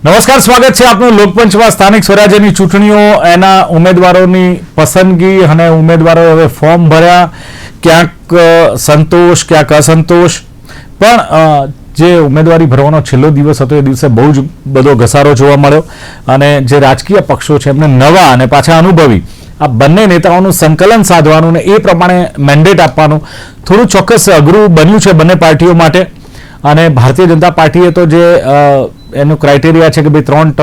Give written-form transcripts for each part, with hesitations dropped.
નમસ્કાર, સ્વાગત છે આપનું લોકપંચમાં. સ્થાનિક સ્વરાજ્યની ચૂંટણીઓ, એના ઉમેદવારોની પસંદગી અને ઉમેદવારો હવે ફોર્મ ભર્યા. ક્યાંક સંતોષ, ક્યાંક અસંતોષ, પણ જે ઉમેદવારી ભરવાનો છેલ્લો દિવસ હતો એ દિવસે બહુ જ બધો ઘસારો જોવા મળ્યો. અને જે રાજકીય પક્ષો છે એમને નવા અને પાછા અનુભવી આ બંને નેતાઓનું સંકલન સાધવાનું ને એ પ્રમાણે મેન્ડેટ આપવાનું થોડું ચોક્કસ અઘરું બન્યું છે બંને પાર્ટીઓ માટે. અને ભારતીય જનતા પાર્ટીએ તો જે એનું ક્રાઇટેરિયા છે કે ભાઈ 3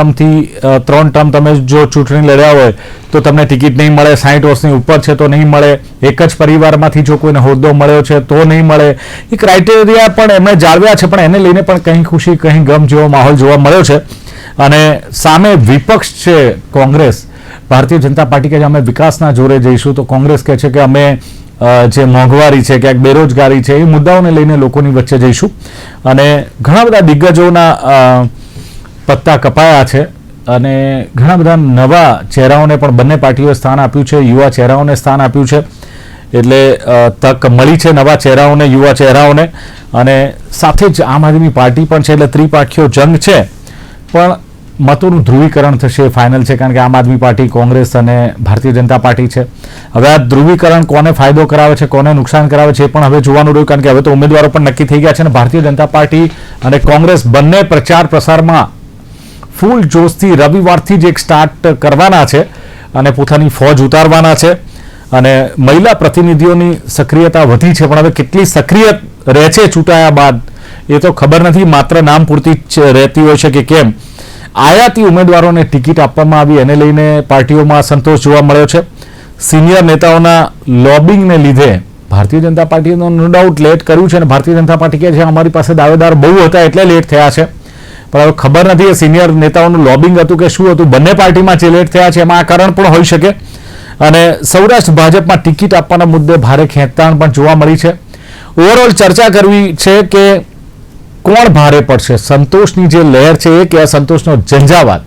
ટર્મ તમે જો ચૂંટણી લડ્યા હોય તો તમને ટિકિટ નહીં મળે, 60 વર્ષની ઉપર છે તો નહીં મળે, એક જ પરિવારમાંથી જો કોઈને હોદ્દો મળ્યો છે તો નહીં મળે. એ ક્રાઇટેરિયા પણ એમણે જાળવ્યા છે, પણ એને લઈને પણ કંઈ ખુશી કંઈ ગમ જેવો માહોલ જોવા મળ્યો છે. અને સામે વિપક્ષ છે કોંગ્રેસ. ભારતીય જનતા પાર્ટી કહે છે અમે વિકાસના જોરે જઈશું, તો કોંગ્રેસ કહે છે કે અમે જે મોંઘવારી છે, ક્યાંક બેરોજગારી છે, એ મુદ્દાઓને લઈને લોકોની વચ્ચે જઈશું. અને ઘણા બધા દિગ્ગજોના પત્તા કપાયા છે અને ઘણા બધા નવા ચહેરાઓને પણ બંને પાર્ટીઓએ સ્થાન આપ્યું છે, યુવા ચહેરાઓને સ્થાન આપ્યું છે. એટલે તક મળી છે નવા ચહેરાઓને, યુવા ચહેરાઓને. અને સાથે જ આમ આદમી પાર્ટી પણ છે, એટલે ત્રિપાખીયો જંગ છે. પણ મતોનું ધ્રુવીકરણ થશે ફાઇનલ છે, કારણ કે આમ આદમી પાર્ટી, કોંગ્રેસ અને ભારતીય જનતા પાર્ટી છે. હવે આ ધ્રુવીકરણ કોને ફાયદો કરાવે છે, કોને નુકસાન કરાવે છે, એ પણ હવે જોવાનું રહ્યું, કારણ કે હવે તો ઉમેદવારો પણ નક્કી થઈ ગયા છે. અને ભારતીય જનતા પાર્ટી અને કોંગ્રેસ બંને પ્રચાર પ્રસારમાં ફૂલ જોશથી રવિવારથી જ એક સ્ટાર્ટ કરવાના છે અને પોતાની ફોજ ઉતારવાના છે. અને મહિલા પ્રતિનિધિઓની સક્રિયતા વધી છે, પણ હવે કેટલી સક્રિય રહે છે ચૂંટાયા બાદ એ તો ખબર નથી. માત્ર નામ પૂરતી જ રહેતી હોય છે કે કેમ. આયાતી ઉમેદવારોને ટિકિટ આપવામાં આવી, એને લઈને પાર્ટીઓમાં સંતોષ જોવા મળ્યો છે. સિનિયર નેતાઓના લોબિંગને લીધે ભારતીય જનતા પાર્ટીએ નો ડાઉટ લેટ કર્યું છે. અને ભારતીય જનતા પાર્ટી કહે છે અમારી પાસે દાવેદાર બહુ હતા એટલે લેટ થયા છે. પણ હવે ખબર નથી એ સિનિયર નેતાઓનું લોબિંગ હતું કે શું હતું. બંને પાર્ટીમાં જે લેટ થયા છે એમાં આ કારણ પણ હોઈ શકે. અને સૌરાષ્ટ્ર ભાજપમાં ટિકિટ આપવાના મુદ્દે ભારે ખેંચતાણ પણ જોવા મળી છે. ઓવરઓલ ચર્ચા કરવી છે કે કોણ ભારે પડશે, સંતોષની જે લહેર છે એ કે અસંતોષનો ઝંઝાવાત,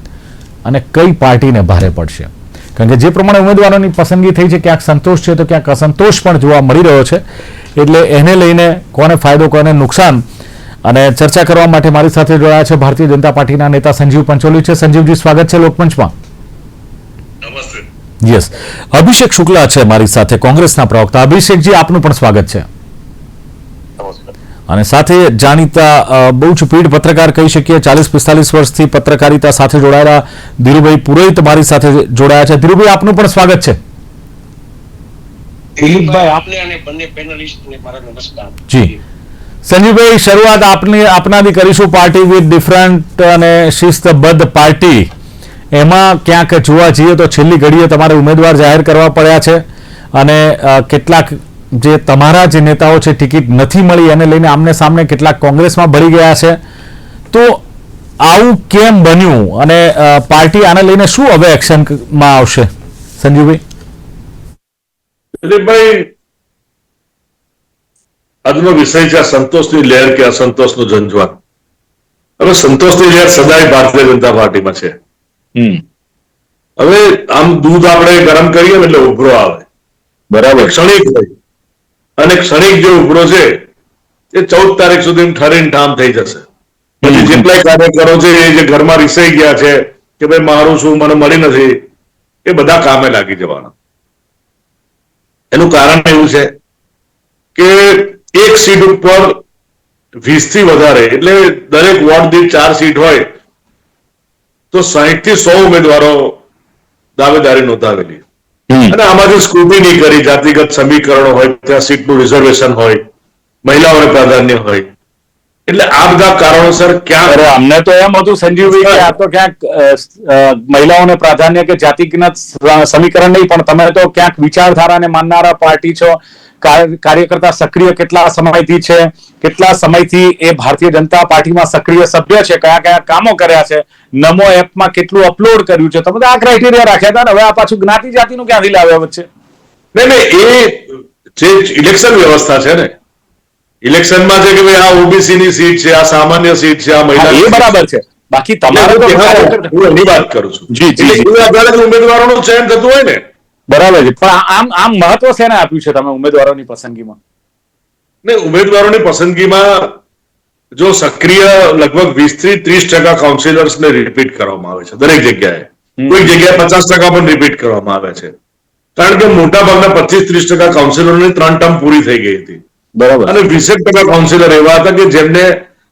અને કઈ પાર્ટીને ભારે પડશે. કારણ કે જે પ્રમાણે ઉમેદવારોની પસંદગી થઈ છે, ક્યાંક સંતોષ છે તો ક્યાંક અસંતોષ પણ જોવા મળી રહ્યો છે. એટલે એને લઈને કોને ફાયદો, કોને નુકસાન, અને ચર્ચા કરવા માટે મારી સાથે જોડાયા છે ભારતીય જનતા પાર્ટીના નેતા સંજીવ પંચોલી છે. સંજીવજી, સ્વાગત છે લોકપંચમાં. યસ. અભિષેક શુક્લા છે મારી સાથે, કોંગ્રેસના પ્રવક્તા. અભિષેકજી, આપનું પણ સ્વાગત છે. અને સાથે જાણીતા બહુ જ પીઢ પત્રકાર કહી શકીએ, 40-45 વર્ષથી પત્રકારિતા સાથે જોડાયેલા ધીરુભાઈ પુરોહિત મારી સાથે જોડાયા છે. ધીરુભાઈ, આપનું પણ સ્વાગત છે. જી સંજીવભાઈ, શરૂઆત આપનાથી કરીશું. પાર્ટી વિથ ડિફરન્ટ અને શિસ્તબદ્ધ પાર્ટી, એમાં ક્યાંક જોવા જઈએ તો છેલ્લી ઘડીએ તમારે ઉમેદવાર જાહેર કરવા પડ્યા છે. અને કેટલાક જે તમારા જે નેતાઓ છે ટિકિટ નથી મળી, એને લઈને આમને સામને કેટલાક કોંગ્રેસમાં ભળી ગયા છે. તો આવું કેમ બન્યું અને પાર્ટી આને લઈને શું હવે એક્શનમાં આવશે? સંજીવભાઈ. દિલીપભાઈ, આજનો વિષય છે સંતોષની લહેર કે અસંતોષનો ઝંઝાવાત. હવે સંતોષની લહેર સદાય ભારતીય જનતા પાર્ટીમાં છે. હવે આમ દૂધ આપણે ગરમ કરીએ એટલે ઉભરો આવે, બરાબર, ક્ષણિક હોય. અને ક્ષણિક જે ઉભરો છે એ 14 તારીખ સુધી ઠરીને ઠામ થઈ જશે. પછી જેટલાય કાર્યકરો છે એ જે ઘરમાં રીસાઈ ગયા છે કે ભાઈ મારું શું, મને મળી નથી, એ બધા કામે લાગી જવાના. એનું કારણ એવું છે કે એક સીટ ઉપર 20 થી વધારે, એટલે દરેક વોર્ડ દીઠ 4 સીટ હોય તો 60 થી 100 ઉમેદવારો દાવેદારી નોંધાવેલી. અને આમાંથી સ્ક્રુટિની કરી, જાતિગત સમીકરણો હોય, ત્યાં સીટનું રિઝર્વેશન હોય, મહિલાઓને પ્રાધાન્ય હોય. એટલે આ બધા કારણોસર ક્યાં અમને તો એમ હતું સંજીવભાઈ કે આ તો ક્યાંક મહિલાઓને પ્રાધાન્ય કે જાતિગત સમીકરણ નહીં, પણ તમે તો ક્યાંક વિચારધારાને માનનારા પાર્ટી છો. કાર્યકર્તા સક્રિય કેટલા સમયથી છે, કેટલા સમયથી એ ભારતીય જનતા પાર્ટીમાં સક્રિય સભ્ય છે, કયા કયા કામો કર્યા છે, નમો એપમાં કેટલું અપલોડ કર્યું છે, તમે આ ક્રાઇટેરિયા રાખ્યા હતા. હવે આ પાછું જ્ઞાતિ જાતિનું ક્યાંથી લાવ્યા વચ્ચે? નહીં, એ જે ઇલેક્શન વ્યવસ્થા છે ને, ઇલેક્શનમાં છે કે ભાઈ આ ઓબીસી ની સીટ છે, આ સામાન્ય સીટ છે, આ મહિલા, એ બરાબર છે. બાકી તમારે હું એની વાત કરું છું. ઉમેદવારોનું ચયન થતું હોય ને, બરાબર છે. પણ આમ મહત્વ શેને આપ્યું છે તમે ઉમેદવારોની પસંદગીમાં? ને ઉમેદવારોની પસંદગીમાં જો સક્રિય લગભગ 20 થી 30% કાઉન્સિલર્સને રિપીટ કરવામાં આવે છે દરેક જગ્યાએ. કોઈક જગ્યાએ 50% પણ રિપીટ કરવામાં આવે છે, કારણ કે મોટા ભાગના 25-30% કાઉન્સિલરોની 3 ટર્મ પૂરી થઈ ગઈ હતી. બરાબર. અને 20% કાઉન્સિલર એવા હતા કે જેમને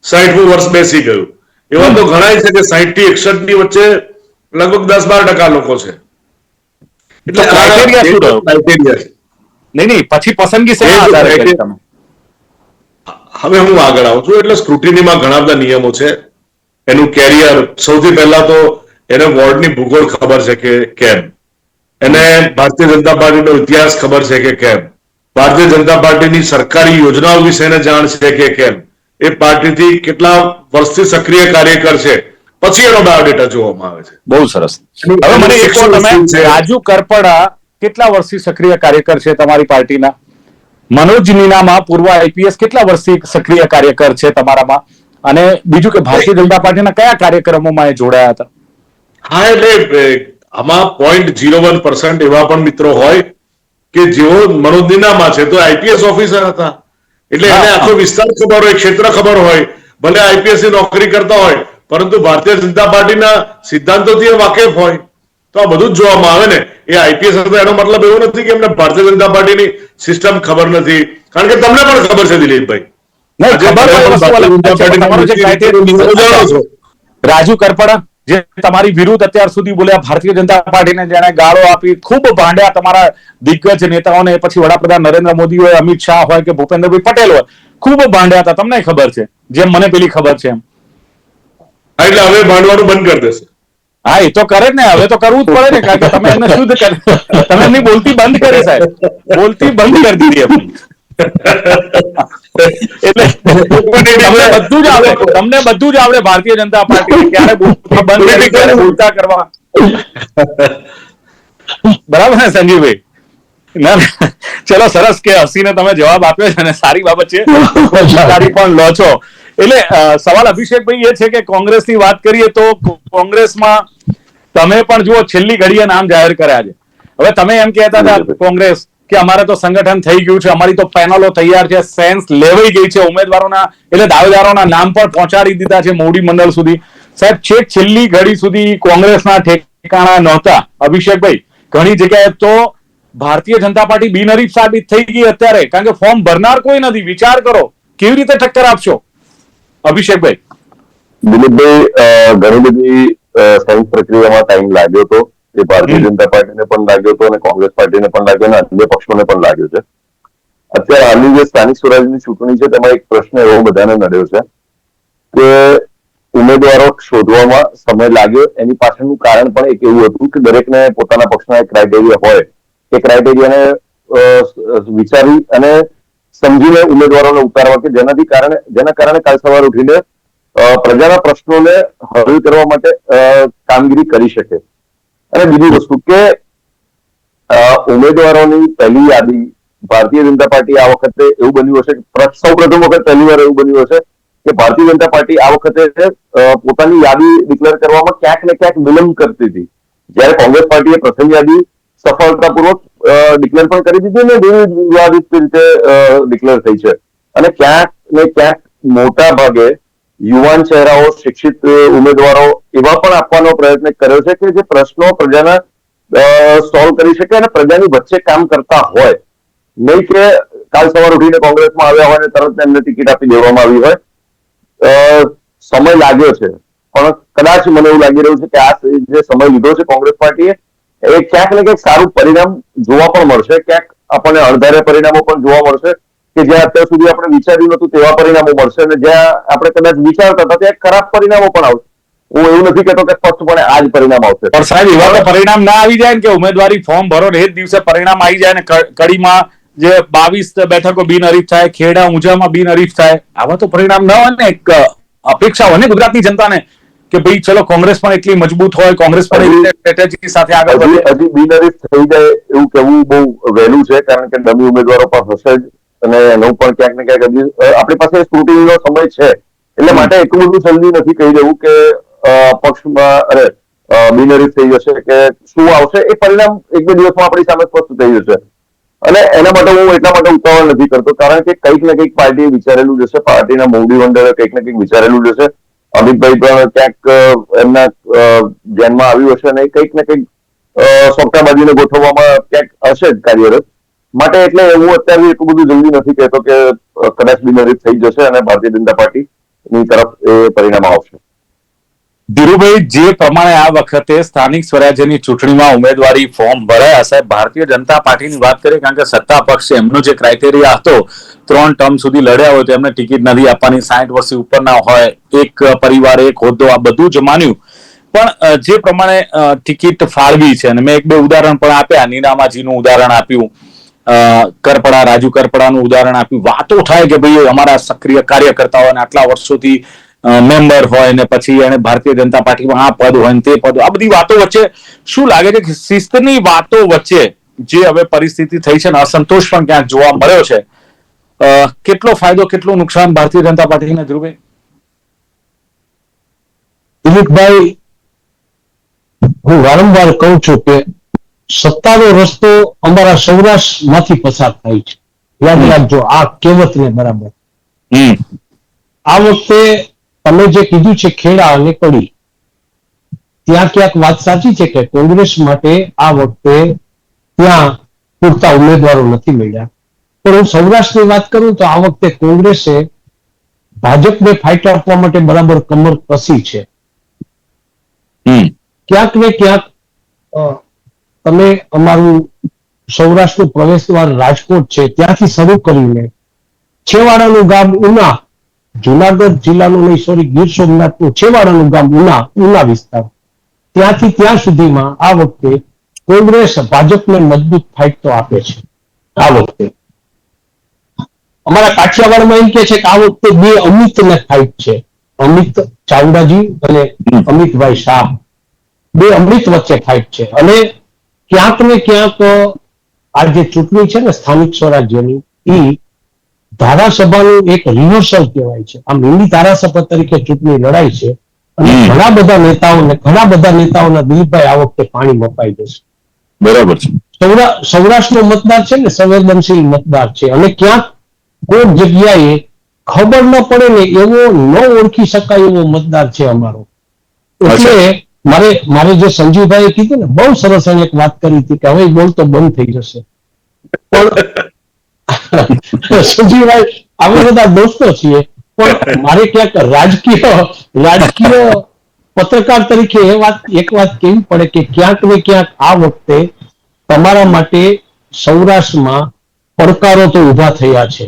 60મું વર્ષ બેસી ગયું. એવા તો ઘણા છે કે 60 થી 61 ની વચ્ચે લગભગ 10-12% લોકો છે. એટલે તો criteria શું રહ્યો? ક્રાઇટેરિયા છે. નહીં, પછી પસંદગી શેના આધારે કરી તમે? હવે હું આગળ આવું છું. એટલે સ્ક્રુટિનીમાં ઘણા બધા નિયમો છે. એનું કેરિયર, સૌથી પહેલા તો એને વોર્ડની ભૂગોળ ખબર છે કે કેમ, એને ભારતીય જનતા પાર્ટીનો ઇતિહાસ ખબર છે કે કેમ, ભારતીય જનતા પાર્ટીની સરકારી યોજનાઓ વિશે એને જાણ છે કે કેમ, એ પાર્ટીથી કેટલા વર્ષથી સક્રિય કાર્યકર છે, પછી એનો બાયોડેટા જોવામાં આવે છે. બહુ સરસ. હવે મને એક કહો, તમે રાજુ કરપડા કેટલા વર્ષથી સક્રિય કાર્યકર છે તમારી પાર્ટીના? મનોજ નીનામા પૂર્વ આઈપીએસ કેટલા વર્ષથી સક્રિય કાર્યકર છે તમારામાં? અને બીજું કે ભારતીય જનતા પાર્ટીના કયા કાર્યક્રમોમાં એ જોડાયા હતા? હા, એટલે આમાં 0.01% એવા પણ મિત્રો હોય કે જેઓ મનોજ નીનામા છે તો આઈપીએસ ઓફિસર હતા, એટલે એને આખો વિસ્તાર ખબર હોય, ક્ષેત્ર ખબર હોય, ભલે આઈપીએસ ની નોકરી કરતા હોય, પરંતુ ભારતીય જનતા પાર્ટીના સિદ્ધાંતોથી એ વાકેફ હોય. તો આ બધું જ જોવામાં આવે ને. એ આઈપીએસ હતો એનો મતલબ એવો નથી કે એમને ભારતીય જનતા પાર્ટીની સિસ્ટમ ખબર નથી, કારણ કે તમને પણ ખબર છે દિલીપભાઈ. નહીં, ખબર હોય વસ્તુ અલગ છે. તમારો જે criteria રાજુ કરપડા જે તમારી વિરુદ્ધ અત્યાર સુધી બોલ્યા, ભારતીય જનતા પાર્ટીને જેને ગાળો આપી, ખૂબ ભાંડ્યા તમારા દિગ્ગજ નેતાઓને, પછી વડાપ્રધાન નરેન્દ્ર મોદી હોય, અમિત શાહ હોય કે ભૂપેન્દ્રભાઈ પટેલ હોય, ખૂબ ભાંડ્યા હતા. તમને ખબર છે, જેમ મને પેલી ખબર છે એમ. એટલે હવે ભાંડવાનું બંધ કરી દેશે. હા, એ તો કરે જ ને, હવે તો કરવું જ પડે ને, કારણ કે તમે એમને શુદ્ધ કરી, તમે એમની બોલતી બંધ કરી સાહેબ, બોલતી બંધ કરી દીધી એમની. એટલે તમને બધું જ આવડે, તમને બધું જ આવડે ભારતીય જનતા પાર્ટી ક્યારે બોલતી બંધ કરી, ક્યારે બોલતા કરવા. બરાબર ને સંજીવભાઈ? ના, ચલો સરસ કે હસીને તમે જવાબ આપ્યો છે અને સારી બાબત છે, જાણકારી પણ લો છો. એટલે સવાલ અભિષેકભાઈ એ છે કે કોંગ્રેસની વાત કરીએ તો કોંગ્રેસમાં તમે પણ જુઓ છેલ્લી ઘડીએ નામ જાહેર કર્યા છે. હવે તમે એમ કહેતા હતા કોંગ્રેસ કે અમારે તો સંગઠન થઈ ગયું છે, અમારી તો પેનલો તૈયાર છે, સેન્સ લેવાઈ ગઈ છે, ઉમેદવારોના એટલે દાવેદારોના નામ પણ પહોંચાડી દીધા છે મોવડી મંડળ સુધી. સાહેબ, છેક છેલ્લી ઘડી સુધી કોંગ્રેસના ઠેકાણા નહોતા. અભિષેકભાઈ, ઘણી જગ્યાએ તો ભારતીય જનતા પાર્ટી બિનહરીફ સાબિત થઈ ગઈ અત્યારે, કારણ કે ફોર્મ ભરનાર કોઈ નથી. વિચાર કરો, કેવી રીતે ટક્કર આપશો અભિષેકભાઈ? દિલીપભાઈ, ઘણી બધી સંયુક્ત પ્રક્રિયામાં ટાઈમ લાગ્યો હતો. એ ભારતીય જનતા પાર્ટીને પણ લાગ્યો હતો અને કોંગ્રેસ પાર્ટીને પણ લાગ્યો અને અન્ય પક્ષોને પણ લાગ્યો છે. અત્યારે હાલની જે સ્થાનિક સ્વરાજની ચૂંટણી છે તેમાં એક પ્રશ્ન એવો બધાને નડ્યો છે કે ઉમેદવારો શોધવામાં સમય લાગ્યો. એની પાછળનું કારણ પણ એક એવું હતું કે દરેકને પોતાના પક્ષના એક ક્રાઇટેરિયા હોય, એ ક્રાઇટેરિયાને વિચારી અને સમજીને ઉમેદવારોને ઉતારવા કે જેના કારણે કાલ સવારે ઉઠીને પ્રજાના પ્રશ્નોને હલ કરવા માટે કામગીરી કરી શકે. અને બીજી વસ્તુ કે ઉમેદવારોની પહેલી યાદી ભારતીય જનતા પાર્ટી આ વખતે એવું બન્યું હશે, સૌ પ્રથમ વખત પહેલી વાર એવું બન્યું હશે કે ભારતીય જનતા પાર્ટી આ વખતે પોતાની યાદી ડિક્લેર કરવામાં ક્યાંક ને ક્યાંક વિલંબ કરતી હતી. જ્યારે કોંગ્રેસ પાર્ટીએ પ્રથમ યાદી સફળતાપૂર્વક ડિક્લેર પણ કરી દીધી ને વિવાદિત રીતે ડિક્લેર થઈ છે. અને ક્યાંક ને ક્યાંક મોટા ભાગે યુવાન ચહેરાઓ, શિક્ષિત ઉમેદવારો એવા પણ આપવાનો પ્રયત્ન કર્યો છે કે જે પ્રશ્નો પ્રજાના સોલ્વ કરી શકે અને પ્રજાની વચ્ચે કામ કરતા હોય. નહીં કે કાલ સવાર ઉઠીને કોંગ્રેસમાં આવ્યા હોય અને તરત એમને ટિકિટ આપી દેવામાં આવી હોય. સમય લાગ્યો છે, પણ કદાચ મને એવું લાગી રહ્યું છે કે આ જે સમય લીધો છે કોંગ્રેસ પાર્ટીએ, એ ક્યાંક ને ક્યાંક સારું પરિણામ જોવા પણ મળશે. ક્યાંક આપણને અણધાર્યા પરિણામો પણ જોવા મળશે કે જ્યાં અત્યાર સુધી આપણે વિચાર્યું નતું તેવા પરિણામો મળશે અને જ્યાં આપણે કદાચ વિચારતા હતા ત્યાં ખરાબ પરિણામો પણ આવશે. હું એવું નથી કહેતો કે સ્પષ્ટપણે આ જ પરિણામ આવશે, પણ સાહેબ એવા તો પરિણામ ના આવી જાય ને કે ઉમેદવારી ફોર્મ ભરો ને એ જ દિવસે પરિણામ આવી જાય ને કડીમાં જે 22 બેઠકો બિનહરીફ થાય, ખેડા ઊંઝામાં બિનહરીફ થાય. આવા તો પરિણામ ના હોય ને. એક અપેક્ષા હોય ને ગુજરાતની જનતાને કે ભાઈ ચલો કોંગ્રેસ પણ એટલી મજબૂત હોય, કોંગ્રેસ પણ સ્ટ્રેટેજી સાથે આગળ વધે. હજી બિનહરીફ થઈ જાય એવું કહેવું બહુ વહેલું છે, કારણ કે ડમી ઉમેદવારો પણ હશે જ અને એનું પણ ક્યાંક ને ક્યાંક હજી આપણી પાસે સ્ક્રુટિનીનો સમય છે. એટલે માટે એટલું બધું જલ્દી નથી કહી દેવું કે પક્ષમાં બિનહરીફ થઈ જશે કે શું આવશે. એ પરિણામ 1-2 દિવસમાં આપણી સામે સ્પષ્ટ થઈ જશે. અને એના માટે હું એટલા માટે ઉતાવળ નથી કરતો કારણ કે કંઈક ને કંઈક પાર્ટીએ વિચારેલું જશે, પાર્ટીના મોવડી મંડળે કંઈક ને કંઈક વિચારેલું જશે. અમિતભાઈ પણ ક્યાંક એમના ધ્યાનમાં આવ્યું હશે અને કંઈક ને કંઈક સોગટાબાજીને ગોઠવવામાં ક્યાંક હશે જ કાર્યરત. માટે એટલે હું અત્યારે એટલું બધું જલ્દી નથી કહેતો કે કદાચ બિનહરીફ થઈ જશે અને ભારતીય જનતા પાર્ટીની તરફ એ પરિણામ આવશે. ધીરુભાઈ, જે પ્રમાણે આ વખતે સ્થાનિક સ્વરાજ્યની ચૂંટણીમાં ઉમેદવારી ફોર્મ ભરાયા સાહેબ, ભારતીય જનતા પાર્ટીની વાત કરીએ, કારણ કે સત્તા પક્ષ એમનો જે ક્રાઇટેરિયા હતો 3 ટર્મ સુધી લડ્યા હોય તો એમને ટિકિટ નથી આપવાની, 60 વર્ષથી ઉપરના હોય, એક પરિવાર એક હોદ્દો, આ બધું જ માન્યું. પણ જે પ્રમાણે ટિકિટ ફાળવી છે, અને મેં 1-2 ઉદાહરણ પણ આપ્યા, નીનામાજીનું ઉદાહરણ આપ્યું, કરપડા, રાજુ કરપડાનું ઉદાહરણ આપ્યું. વાતો થાય કે ભાઈ અમારા સક્રિય કાર્યકર્તાઓ અને આટલા વર્ષોથી મેમ્બર હોય ને પછી એને ભારતીય જનતા પાર્ટીમાં આ પદ હોય ને તે પદ, આ બધી વાતો વચ્ચે શું લાગે છે કે શિસ્તની વાતો વચ્ચે જે હવે પરિસ્થિતિ થઈ છે ને અસંતોષ પણ ક્યાંક જોવા મળ્યો છે, કેટલો ફાયદો કેટલું નુકસાન ભારતીય જનતા પાર્ટીને? ધ્રુવભાઈ. દિલીપભાઈ, હું વારંવાર કહું છું કે સત્તાનો રસ્તો અમારા સૌરાષ્ટ્રમાંથી પસાર થાય છે. યાદ રાખજો આ કહેવતને બરાબર. આ વખતે તમે જે કીધું છે ખેડા અને કડી, ત્યાં ક્યાંક વાત સાચી છે કે કોંગ્રેસ માટે આ વખતે ત્યાં પૂરતા ઉમેદવારો નથી મળ્યા. પણ હું સૌરાષ્ટ્રની વાત કરું તો આ વખતે કોંગ્રેસે ભાજપને ફાઇટ આપવા માટે બરાબર કમર કસી છે. ક્યાંક ને ક્યાંક તમે અમારું સૌરાષ્ટ્રનું પ્રવેશ દ્વાર રાજકોટ છે, ત્યાંથી શરૂ કરીને છેવાડાનું ગામ ઉના, જુનાગઢ જિલ્લાનું નહીં સોરી ગીર સોમનાથનું છેવાડાનું ગામ ઉના વિસ્તાર, ત્યાંથી ત્યાં સુધીમાં આ વખતે કોંગ્રેસ ભાજપને મજબૂત ફાઇટ તો આપે છે. આ વખતે અમારા કાઠિયાવાડમાં એમ કે છે કે આ વખતે 2 અમિતને ફાઇટ છે. અમિત ચાવડાજી અને અમિતભાઈ શાહ, 2 અમૃત વચ્ચે ફાઇટ છે. અને ક્યાંક ને ક્યાંક આ જે ચૂંટણી છે ને સ્થાનિક સ્વરાજ્યની, એ ધારાસભાનું એક રિહર્સલ કહેવાય છે. આમ મિની ધારાસભા તરીકે ચૂંટણી લડાઈ છે અને ઘણા બધા નેતાઓના દિલીપભાઈ આ વખતે પાણી મપાઈ જશે. બરાબર છે. સૌરાષ્ટ્રનો મતદાર છે ને સંવેદનશીલ મતદાર છે અને ક્યાંક કોઈક જગ્યાએ ખબર ન પડે ને એવો ન ઓળખી શકાય એવો મતદાર છે અમારો. એટલે મારે જે સંજીવભાઈએ કીધું ને, બહુ સરસ એક વાત કરી હતી કે હવે બોલતો બંધ થઈ જશે. પણ સંજીવભાઈ, આપણે બધા દોસ્તો છીએ, પણ મારે ક્યાંક રાજકીય પત્રકાર તરીકે એક વાત કહેવી પડે કે ક્યાંક ને ક્યાંક આ વખતે તમારા માટે સૌરાષ્ટ્રમાં પડકારો તો ઉભા થયા છે.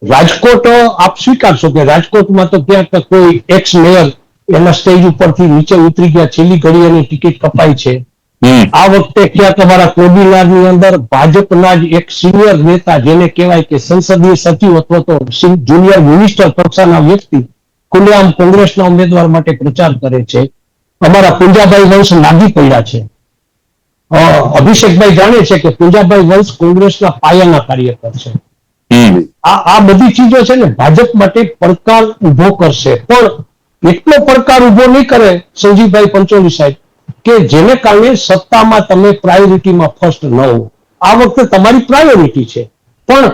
રાજકોટ આપ સ્વીકારશો કે રાજકોટમાં તો ક્યાંક કોઈ એક્સ મેયર એના સ્ટેજ ઉપરથી નીચે ઉતરી ગયા, છેલ્લી ઘડી એની ટિકિટ કપાઈ છે. આ વખતે ક્યાંક અમારા કોડીનારની અંદર ભાજપના જ એક સિનિયર નેતા, જેને કહેવાય કે સંસદીય સચિવ અથવા તો જુનિયર મિનિસ્ટર કક્ષાના વ્યક્તિ ખુલ્લેઆમ કોંગ્રેસના ઉમેદવાર માટે પ્રચાર કરે છે. અમારા પૂંજાભાઈ વંશ લાગી પડ્યા છે. અભિષેકભાઈ જાણે છે કે પૂંજાભાઈ વંશ કોંગ્રેસના પાયાના કાર્યકર છે. આ બધી ચીજો છે ને ભાજપ માટે પડકાર ઉભો કરશે, પણ એટલો પડકાર ઉભો નહીં કરે સંજીવભાઈ પંચોલી સાહેબ કે જેને કારણે સત્તામાં તમે પ્રાયોરિટીમાં ફર્સ્ટ ન હો. આ વખતે તમારી પ્રાયોરિટી છે, પણ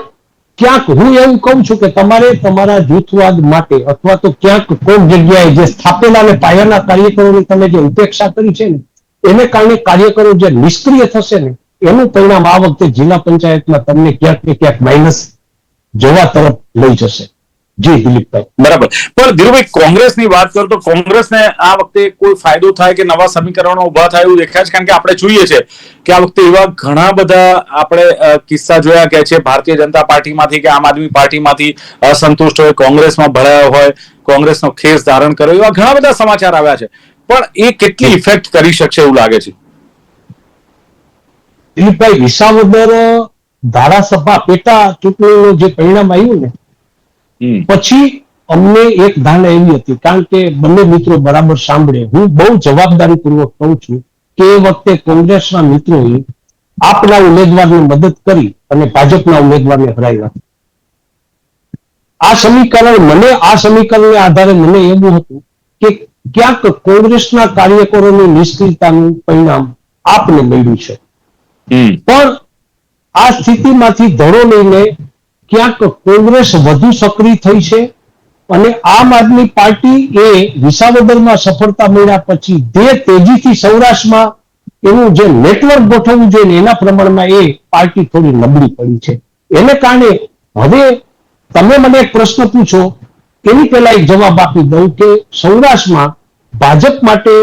ક્યાંક હું એવું કહું છું કે તમારે તમારા જૂથવાદ માટે અથવા તો ક્યાંક કોઈક જગ્યાએ જે સ્થાપેલા અને પાયાના કાર્યકરોની તમે જે ઉપેક્ષા કરી છે ને, એને કારણે કાર્યકરો જે નિષ્ક્રિય થશે ને, એનું પરિણામ આ વખતે જિલ્લા પંચાયતમાં તમને ક્યાંક ને ક્યાંક માઇનસ જોવા તરફ લઈ જશે. જી દિલીપભાઈ. બરાબર. પણ ધીરુભાઈ, કોંગ્રેસની વાત કરો તો કોંગ્રેસને આ વખતે કોઈ ફાયદો થાય કે નવા સમીકરણો ઉભા થાય એવું દેખાય છે? કારણ કે આપણે જોઈએ છે કે આ વખતે એવા ઘણા બધા આપણે કિસ્સા જોયા કે છે ભારતીય જનતા પાર્ટીમાંથી કે આમ આદમી પાર્ટીમાંથી અસંતુષ્ટ હોય, કોંગ્રેસમાં ભળાયો હોય, કોંગ્રેસનો ખેસ ધારણ કર્યો, એવા ઘણા બધા સમાચાર આવ્યા છે. પણ એ કેટલી ઇફેક્ટ કરી શકશે એવું લાગે છે? દિલીપભાઈ, વિસાવદર ધારાસભા પેટા ચૂંટણીનું જે પરિણામ આવ્યું ને, પછી અમને એક ધારણા એવી હતી, કારણ કે બંને મિત્રો બરાબર સાંભળે, હું બહુ જવાબદારીપૂર્વક કહું છું કે એ વખતે કોંગ્રેસના મિત્રોએ આપના ઉમેદવારને મદદ કરી અને ભાજપના ઉમેદવારને હરાવ્યા. આ સમીકરણને આધારે મને એવું હતું કે ક્યાંક કોંગ્રેસના કાર્યકરોની નિષ્ક્રિયતાનું પરિણામ આપને મળ્યું છે. પણ આ સ્થિતિમાંથી ધડો લઈને ક્યાંક કોંગ્રેસ વધુ સક્રિય થઈ છે અને આમ આદમી પાર્ટી એ વિસાવદરમાં સફળતા મળ્યા પછી જે તેજીથી સૌરાષ્ટ્રમાં એનું જે નેટવર્ક ગોઠવવું જોઈએ એના પ્રમાણમાં એ પાર્ટી થોડી નબળી પડી છે. એને કારણે હવે તમે મને એક પ્રશ્ન પૂછો એની પહેલા એક જવાબ આપી દઉં કે સૌરાષ્ટ્રમાં ભાજપ માટે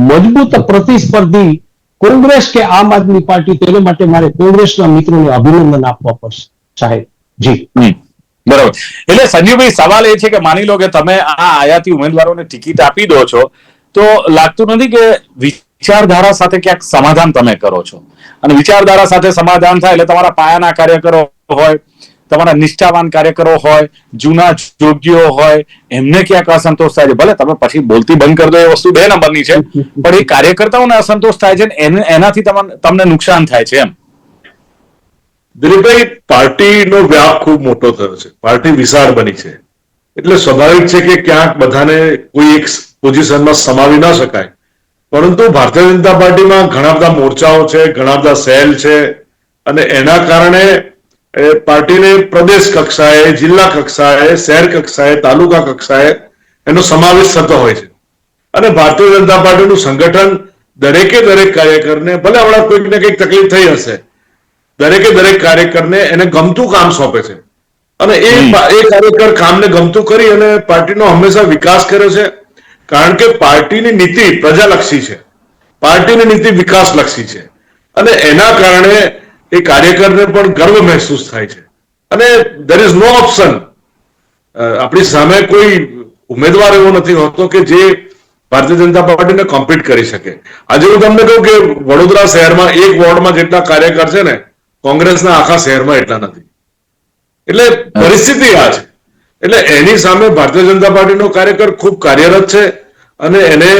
મજબૂત પ્રતિસ્પર્ધી કોંગ્રેસ કે આમ આદમી પાર્ટી, તેને માટે મારે કોંગ્રેસના મિત્રોને અભિનંદન આપવા પડશે સાહેબ. જી બરાબર. એટલે સંજીવભાઈ, સવાલ એ છે કે માની લો કે તમે આ આયાતી ઉમેદવારોને ટિકિટ આપી દો છો તો લાગતું નથી કે વિચારધારા સાથે ક્યાંક સમાધાન તમે કરો છો, અને વિચારધારા સાથે સમાધાન થાય એટલે તમારા પાયાના કાર્યકરો હોય, તમારા નિષ્ઠાવાન કાર્યકરો હોય, જૂના જોગીઓ હોય, એમને ક્યાંક અસંતોષ થાય છે. ભલે તમે પછી બોલતી બંધ કરી દો, એ વસ્તુ 2 નંબરની છે, પણ એ કાર્યકર્તાઓને અસંતોષ થાય છે ને એનાથી તમને નુકસાન થાય છે. એમ દિલીપભાઈ, પાર્ટીનો વ્યાપ ખૂબ મોટો થયો છે, પાર્ટી વિશાળ બની છે, એટલે સ્વાભાવિક છે કે ક્યાંક બધાને કોઈ એક પોઝિશનમાં સમાવી ના શકાય. પરંતુ ભારતીય જનતા પાર્ટીમાં ઘણા બધા મોરચાઓ છે, ઘણા બધા સેલ છે, અને એના કારણે પાર્ટીને પ્રદેશ કક્ષાએ, જિલ્લા કક્ષાએ, શહેર કક્ષાએ, તાલુકા કક્ષાએ એનો સમાવેશ થતો હોય છે. અને ભારતીય જનતા પાર્ટીનું સંગઠન દરેકે દરેક કાર્યકરને, ભલે હમણાં કોઈક ને કંઈક તકલીફ થઈ હશે, દરેકે દરેક કાર્યકરને એને ગમતું કામ સોંપે છે, અને એ કાર્યકર કામને ગમતું કરી અને પાર્ટીનો હંમેશા વિકાસ કર્યો છે. કારણ કે પાર્ટીની નીતિ પ્રજાલક્ષી છે, પાર્ટીની નીતિ વિકાસલક્ષી છે, અને એના કારણે એ કાર્યકરને પણ ગર્વ મહેસૂસ થાય છે. અને દેર ઇઝ નો ઓપ્શન, આપણી સામે કોઈ ઉમેદવાર એવો નથી હોતો કે જે ભારતીય જનતા પાર્ટીને કોમ્પીટ કરી શકે. આજે હું તમને કહું કે વડોદરા શહેરમાં એક વોર્ડમાં જેટલા કાર્યકર છે ને, કોંગ્રેસના આખા શહેરમાં એટલા નથી. એટલે પરિસ્થિતિ આ છે. એટલે એની સામે ભારતીય જનતા પાર્ટીનો કાર્યકર ખૂબ કાર્યરત છે, અને એને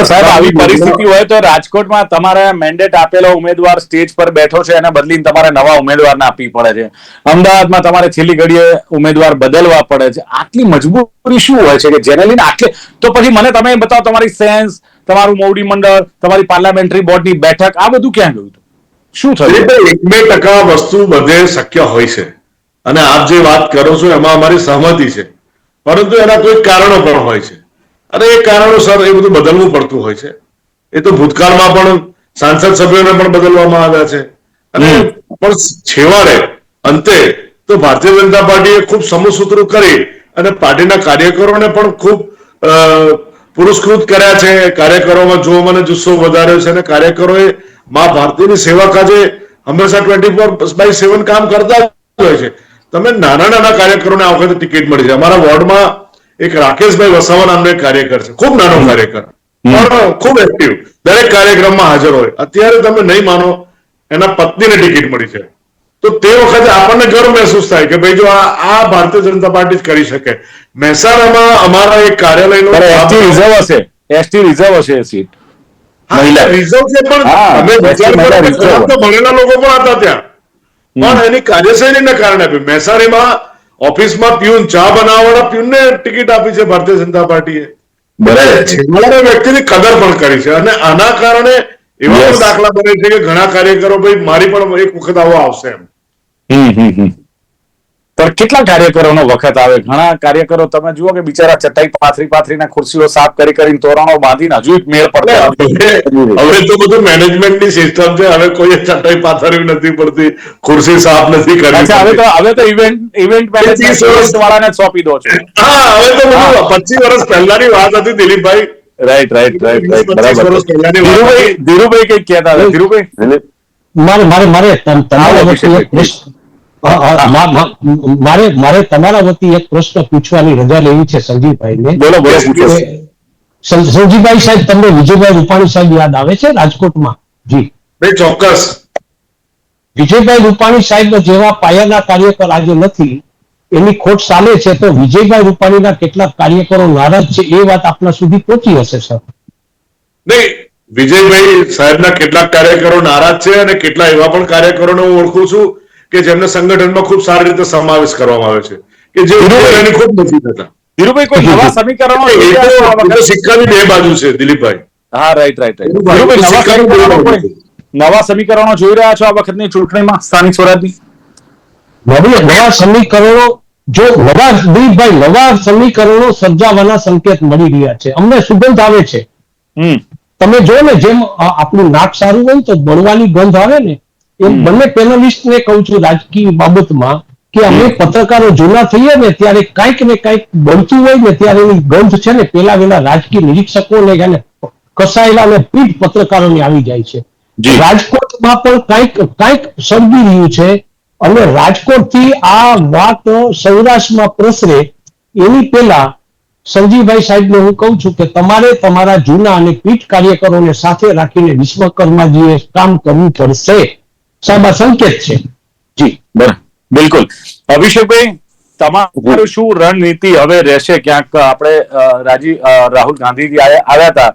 સાહેબ આવી પરિસ્થિતિ હોય તો રાજકોટમાં તમારે મેન્ડેટ આપેલો ઉમેદવાર સ્ટેજ પર બેઠો છે એને બદલીને તમારે નવા ઉમેદવારને આપવી પડે છે. અમદાવાદમાં તમારે છેલ્લી ઘડીએ ઉમેદવાર બદલવા પડે છે. આટલી મજબૂરી શું હોય છે કે જેને લઈને આટલે, તો પછી મને તમે બતાવો તમારી સેન્સ, તમારું મોવડી મંડળ, તમારી પાર્લામેન્ટરી બોર્ડની બેઠક, આ બધું ક્યાં ગયું? શું થયું? 1-2% વસ્તુ બધે શક્ય હોય છે, અને આપ જે વાત કરો છો એમાં અમારી સહમતિ છે, પરંતુ એના કોઈ કારણો પણ હોય છે, અને એ કારણોસર એ બધું બદલવું પડતું હોય છે. એ તો ભૂતકાળમાં પણ સાંસદ સભ્યોને પણ બદલવામાં આવ્યા છે, અને પણ છેવાડે અંતે તો ભારતીય જનતા પાર્ટીએ ખૂબ સમૂહસૂત્ર કરી અને પાર્ટીના કાર્યકરોને પણ ખૂબ પુરસ્કૃત કર્યા છે. કાર્યકરોમાં જોમ અને જુસ્સો વધાર્યો છે, અને કાર્યકરોએ મા ભારતીની સેવા કાજે હંમેશા 24/7 કામ કરતા હોય છે. તમે નાના નાના કાર્યકરોને આ વખતે ટિકિટ મળી છે. અમારા વોર્ડમાં એક રાકેશભાઈ વસાવા નામનો એક કાર્યકર છે, ખૂબ નાનો કાર્યકર, પણ ખૂબ એક્ટિવ, દરેક કાર્યક્રમમાં હાજર હોય. અત્યારે તમે નહીં માનો, એના પત્નીને ટિકિટ મળી છે. તો તે વખતે આપણને ગર્વ મહેસૂસ થાય કે ભાઈ જો આ ભારતીય જનતા પાર્ટી જ કરી શકે. મહેસાણામાં અમારા એક કાર્યાલયનો એસટી રિઝર્વ હશે એ સીટ. રિઝર્વ છે, પણ અમે ભણેલા લોકો પણ હતા ત્યાં, પણ એની કાર્યશૈલીને કારણે મહેસાણીમાં ઓફિસમાં પ્યુન, ચા બનાવવાળા પ્યુનને ટિકિટ આપી છે ભારતીય જનતા પાર્ટીએ. છેવાડાના વ્યક્તિની કદર પણ કરી છે, અને આના કારણે એવા પણ દાખલા બને છે કે ઘણા કાર્યકરો ભાઈ મારી પણ એક વખત આવો આવશે એમ. પણ કેટલા કાર્યકરોનો વખત આવે? ઘણા કાર્યકરો તમે જુઓ કે બિચારા ચટાઈ પાથરીના ખુરશીઓ સાફ કરીને તોરણો બાંધીને હજુ એક મેળ પડતો. હવે તો બધું મેનેજમેન્ટની સિસ્ટમ છે, હવે કોઈ ચટાઈ પાથરવી નથી પડતી, ખુરશી સાફ નથી કરવી. હવે તો ઇવેન્ટ મેનેજમેન્ટ વાળાને સોંપી દો છો. હા, હવે તો બધું 25 વર્ષ પહેલાની વાત હતી દિલીપભાઈ. રાઈટ. ધીરુભાઈ કઈક કહેતા હતા. ધીરુભાઈ, મારે તમારા વતી એક પ્રશ્ન પૂછવાની રજા લેવી છે સંજીવભાઈને. બોલો. સંજીવભાઈ સાહેબ, તમને વિજયભાઈ રૂપાણી સાહેબ યાદ આવે છે રાજકોટમાં? જી ચોક્કસ. વિજયભાઈ રૂપાણી સાહેબ જેવા પાયાના કાર્યકર આજે નથી, એની ખોટ ચાલે છે, તો વિજયભાઈ રૂપાણીના કેટલાક કાર્યકરો નારાજ છે, એ વાત આપના સુધી પહોંચી હશે સર? નહીં, વિજયભાઈ સાહેબના કેટલાક કાર્યકરો નારાજ છે, અને કેટલા એવા પણ કાર્યકરોને હું ઓળખું છું કે જેમને સંગઠનમાં ખૂબ સારી રીતે સમાવેશ કરવામાં આવે છે, કે જે એની ખૂબ નથી થતા. ધીરુભાઈ, કોઈ નવા સમીકરણો? સિક્કાની બે બાજુ છે દિલીપભાઈ. હા, રાઈટ. નવા સમીકરણો જોઈ રહ્યા છો આ વખતની ચૂંટણીમાં સ્થાનિક સ્વરાજની? નવા સમીકરણો દિલીપભાઈ નવા સમીકરણો સર્જાવાના સંકેત મળી રહ્યા છે. અમને સુગંધ આવે છે. તમે જો ને જેમ આપણું નાક સારું હોય તો બળવાની ગંધ આવે ને એમ બંને પેનલિસ્ટ ને કહું છું રાજકીય બાબતમાં કે અમે પત્રકારો જૂના થઈએ ને ત્યારે કાંઈક ને કાંઈક બનતું હોય ને ત્યારે એની ગંધ છે ને પેલા રાજકીય નિરીક્ષકોને એને કસાયેલા અને પીઠ પત્રકારોને આવી જાય છે. રાજકોટમાં પણ કાંઈક સર્જી રહ્યું છે અને રાજકોટથી આ વાત સૌરાષ્ટ્રમાં પ્રસરે એની પહેલા સંજીવભાઈ સાહેબને હું કહું છું કે તમારે તમારા જૂના અને પીઠ કાર્યકરોને સાથે રાખીને વિશ્વકર્માજીએ કામ કરવું પડશે. સાહેબ આ સંકેત છે. જી બિલકુલ. અભિષેકભાઈ, તમારું શું રણનીતિ હવે રહેશે? ક્યાંક આપણે રાહુલ ગાંધીજી આવ્યા હતા,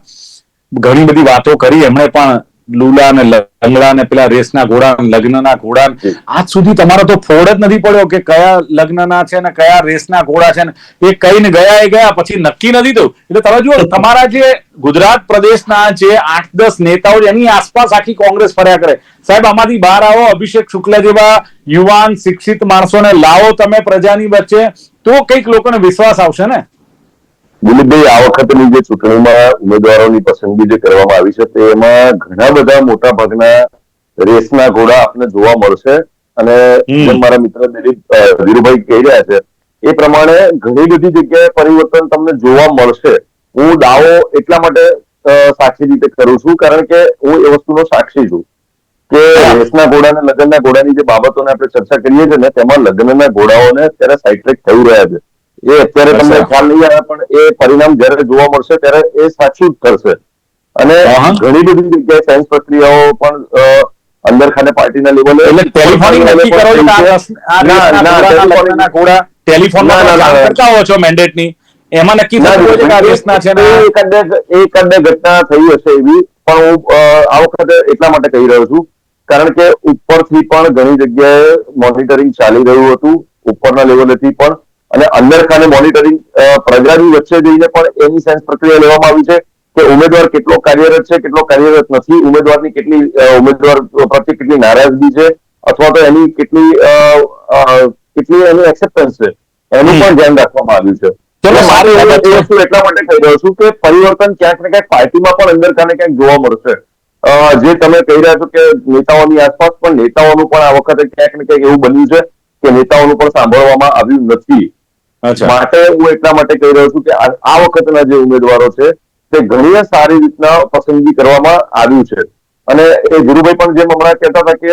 ઘણી બધી વાતો કરી એમણે પણ, લુલા ને લંગડા ને પેલા રેસના ઘોડા, લગ્નના ઘોડા. આજ સુધી તમારો તો ફોડ જ નથી પડ્યો કે કયા લગ્નના છે ને કયા રેસના ઘોડા છે ને એ કઈને ગયા પછી નક્કી નથી થયું. એટલે તમે જુઓ, તમારા જે ગુજરાત પ્રદેશના જે 8-10 નેતાઓ એની આસપાસ આખી કોંગ્રેસ ફર્યા કરે. સાહેબ, આમાંથી બહાર આવો, અભિષેક શુક્લા જેવા યુવાન શિક્ષિત માણસોને લાવો તમે પ્રજાની વચ્ચે, તો કંઈક લોકોને વિશ્વાસ આવશે ને. દિલીપભાઈ, આ વખતની જે ચૂંટણીમાં ઉમેદવારોની પસંદગી જે કરવામાં આવી છે તેમાં ઘણા બધા મોટા ભાગના રેસના ઘોડા આપને જોવા મળશે. અને જેમ મારા મિત્ર ધીરુભાઈ કહી રહ્યા છે એ પ્રમાણે ઘણી બધી જગ્યાએ પરિવર્તન તમને જોવા મળશે. હું દાવો એટલા માટે સાક્ષી રીતે કરું છું કારણ કે હું એ વસ્તુનો સાક્ષી છું કે રેસના ઘોડા અને લગ્નના ઘોડાની જે બાબતોને આપણે ચર્ચા કરીએ છીએ ને તેમાં લગ્નના ઘોડાઓને અત્યારે સાઇડ ટ્રેક થઈ રહ્યા છે. એ અત્યારે તમને ખ્યાલ નહીં આવે પણ એ પરિણામ જયારે જોવા મળશે ત્યારે એ સાચું જ થશે. અને ઘણી બધી જગ્યાએ સાયન્સ પ્રક્રિયાઓ પણ અંદર ખાને પાર્ટીના લેવલે એમાં નક્કી એકાદ ઘટના થઈ હશે એવી, પણ હું આ વખતે એટલા માટે કહી રહ્યો છું કારણ કે ઉપરથી પણ ઘણી જગ્યાએ મોનિટરિંગ ચાલી રહ્યું હતું, ઉપરના લેવલેથી પણ, અને અંદર ખાને મોનિટરિંગ પ્રજાની વચ્ચે જઈને પણ એની સાયન્સ પ્રક્રિયા લેવામાં આવી છે કે ઉમેદવાર કેટલો કાર્યરત છે, કેટલો કાર્યરત નથી, ઉમેદવારની ઉમેદવાર પ્રત્યે કેટલી નારાજગી છે અથવા તો એની કેટલી એની એક્સેપ્ટન્સ છે એનું પણ ધ્યાન રાખવામાં આવ્યું છે. એટલા માટે કહી રહ્યો છું કે પરિવર્તન ક્યાંક ને ક્યાંક પાર્ટીમાં પણ અંદર ખાને ક્યાંક જોવા મળશે. જે તમે કહી રહ્યા છો કે નેતાઓની આસપાસ, પણ નેતાઓનું પણ આ વખતે ક્યાંક ને ક્યાંક એવું બન્યું છે કે નેતાઓનું પણ સાંભળવામાં આવ્યું નથી. માટે હું એટલા માટે કહી રહ્યો છું કે આ વખતના જે ઉમેદવારો છે તે ઘણી સારી રીતના પસંદગી કરવામાં આવ્યું છે. અને એ ધીરુભાઈ પણ જેમ હમણાં કહેતા હતા કે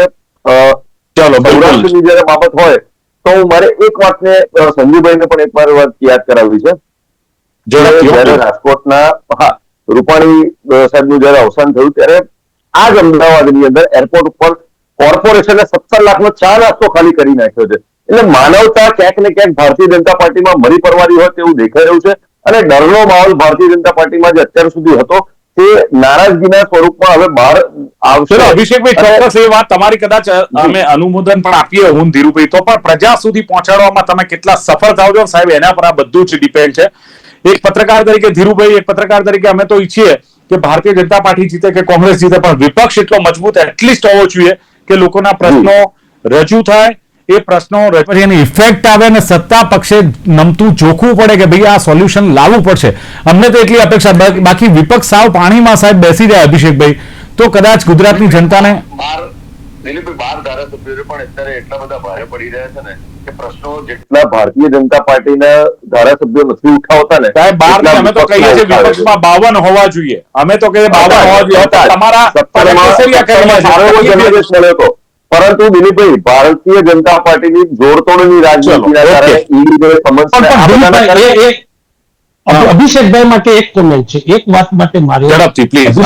સૌરાષ્ટ્રની જયારે બાબત હોય તો હું મારે એક વાતને સંજીવભાઈને પણ એક વાર વાત યાદ કરાવવી છે. જયારે રાજકોટના રૂપાણી સાહેબનું જયારે અવસાન થયું ત્યારે આ જ અમદાવાદની અંદર એરપોર્ટ ઉપર કોર્પોરેશને 17 લાખનો ચા નાસ્તો ખાલી કરી નાખ્યો છે. એટલે માનવતા ક્યાંક ને ક્યાંક ભારતીય જનતા પાર્ટીમાં મરી પડવાની હોય તેવું દેખાઈ રહ્યું છે. અને ડરનો માહોલ ભારતીય જનતા પાર્ટીમાં જે અત્યાર સુધી હતો તે નારાજગીના સ્વરૂપમાં હવે બહાર આવશે. અભિષેકભાઈ, ચોક્કસ એ વાત તમારી કદાચ અમે અનુમોદન પણ આપીએ હું ધીરુભાઈ, તો પણ પ્રજા સુધી પહોંચાડવામાં તમે કેટલા સફળ થાવ છો સાહેબ, એના પર આ બધું જ ડિપેન્ડ છે. એક પત્રકાર તરીકે ધીરુભાઈ, એક પત્રકાર તરીકે અમે તો ઈચ્છીએ કે ભારતીય જનતા પાર્ટી જીતે કે કોંગ્રેસ જીતે, પણ વિપક્ષ એટલો મજબૂત એટલીસ્ટ હોવો જોઈએ કે લોકોના પ્રશ્નો રજૂ થાય, એ પ્રશ્નો એની ઇફેક્ટ આવે અને સત્તા પક્ષે નમતું જોખવું પડે કે ભાઈ આ સોલ્યુશન લાવવું પડશે. અમને તો એટલી અપેક્ષા. બાકી વિપક્ષ સાવ પાણીમાં સાહેબ બેસી જાય અભિષેકભાઈ, તો કદાચ ગુજરાતની જનતાને દિલીપભાઈ 12 ધારાસભ્યો પણ અત્યારે એટલા બધા ભારે પડી રહ્યા છે ને કે પ્રશ્નો જેટલા ભારતીય જનતા પાર્ટીના ધારાસભ્યો નથી ઉઠાવતા ને સાહેબ, 12 અમે તો કહીએ છીએ વિપક્ષમાં 52 હોવા જોઈએ. અમે તો કહીએ 52 હોવા જોઈએ. તમારા પરંતુ દિલીપભાઈ ભારતીય જનતા પાર્ટીની જોડતોડની રાજનીતિના કારણે અભિષેકભાઈ માટે એક કોમેન્ટ છે, એક વાત માટે મારે ઝડપથી પ્લીઝ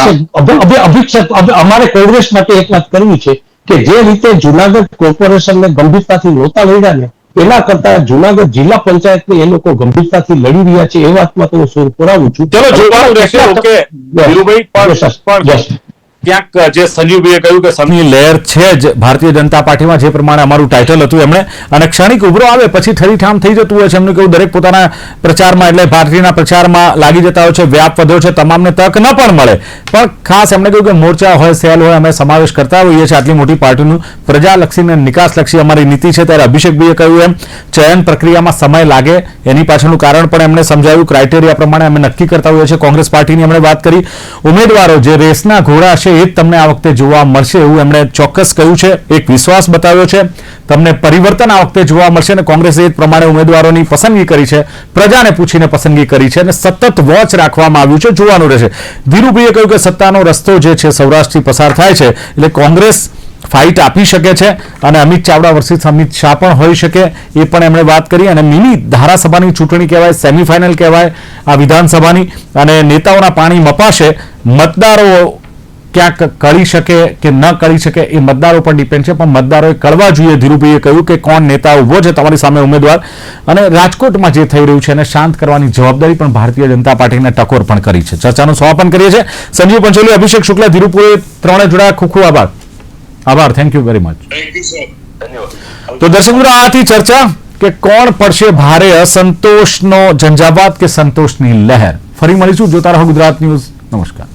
અભિષેક અમારે કોંગ્રેસ માટે એક વાત કરવી છે કે જે રીતે જુનાગઢ કોર્પોરેશનને ગંભીરતાથી નહોતા લડ્યા ને એના કરતા જુનાગઢ જિલ્લા પંચાયતને એ લોકો ગંભીરતાથી લડી રહ્યા છે એ વાતમાં તો હું સુર પુરાવું છું. ચલો જોવાનું રહેશે. ઓકે ધીરુભાઈ, પણ ક્યાંક જે સંજીવભાઈએ કહ્યું કે ની લહેર છે જ ભારતીય જનતા પાર્ટીમાં, જે પ્રમાણે અમારું ટાઇટલ હતું એમણે, અને ક્ષણિક ઉભરો આવે પછી ઠરીઠામ થઈ જતું હોય છે. એમનું કેવું દરેક પોતાના પ્રચારમાં એટલે પાર્ટીના પ્રચારમાં લાગી જતા હોય છે, વ્યાપ વધ્યો છે, તમામને તક ન પણ મળે. પણ ખાસ એમણે કહ્યું કે મોરચા હોય, સેલ હોય, અમે સમાવેશ કરતા હોઈએ છીએ આટલી મોટી પાર્ટીનું. પ્રજાલક્ષી અને નિકાસલક્ષી અમારી નીતિ છે. ત્યારે અભિષેકભાઈએ કહ્યું એમ ચયન પ્રક્રિયામાં સમય લાગે એની પાછળનું કારણ પણ એમણે સમજાવ્યું. ક્રાઇટેરિયા પ્રમાણે અમે નક્કી કરતા હોઈએ છીએ. કોંગ્રેસ પાર્ટીની એમણે વાત કરી. ઉમેદવારો જે રેસના ઘોડા છે એ જ તમને આ વખતે જોવા મળશે એવું એમણે ચોક્કસ કહ્યું છે. એક વિશ્વાસ બતાવ્યો છે, તમને પરિવર્તન આ વખતે જોવા મળશે અને કોંગ્રેસે એ પ્રમાણે ઉમેદવારોની પસંદગી કરી છે, પ્રજાને પૂછીને પસંદગી કરી છે અને સતત વોચ રાખવામાં આવ્યું છે, જોવાનું રહેશે. ધીરુભાઈએ કહ્યું કે સત્તાનો રસ્તો જે છે સૌરાષ્ટ્રથી પસાર થાય છે એટલે કોંગ્રેસ ફાઇટ આપી શકે છે અને અમિત ચાવડા વર્સિસ અમિત શાહ પણ હોઈ શકે એ પણ એમણે વાત કરી. અને મિની ધારાસભાની ચૂંટણી કહેવાય, સેમીફાઇનલ કહેવાય આ વિધાનસભાની, અને નેતાઓના પાણી મપાશે. મતદારો ક્યાંક કળી શકે કે ન કળી શકે એ મતદારો પર ડિપેન્ડ છે, પણ મતદારોએ કળવા જોઈએ. ધીરુભાઈએ કહ્યું કે કોણ નેતા ઉભો છે તમારી સામે ઉમેદવાર, અને રાજકોટમાં જે થઈ રહ્યું છે એને શાંત કરવાની જવાબદારી પણ ભારતીય જનતા પાર્ટીને ટકોર પણ કરી છે. ચર્ચાનું સમાપન કરીએ છીએ. સંજીવ પંચોલી, અભિષેક શુક્લા, ધીરુપુરે ત્રણે જોડાયા. ખૂબ ખૂબ આભાર. Thank you very much. તો દર્શક મિત્રો, આ હતી ચર્ચા કે કોણ પડશે ભારે અસંતોષનો ઝંઝાવાત કે સંતોષની લહેર. ફરી મળીશું. જોતા રહો ગુજરાત ન્યૂઝ. નમસ્કાર.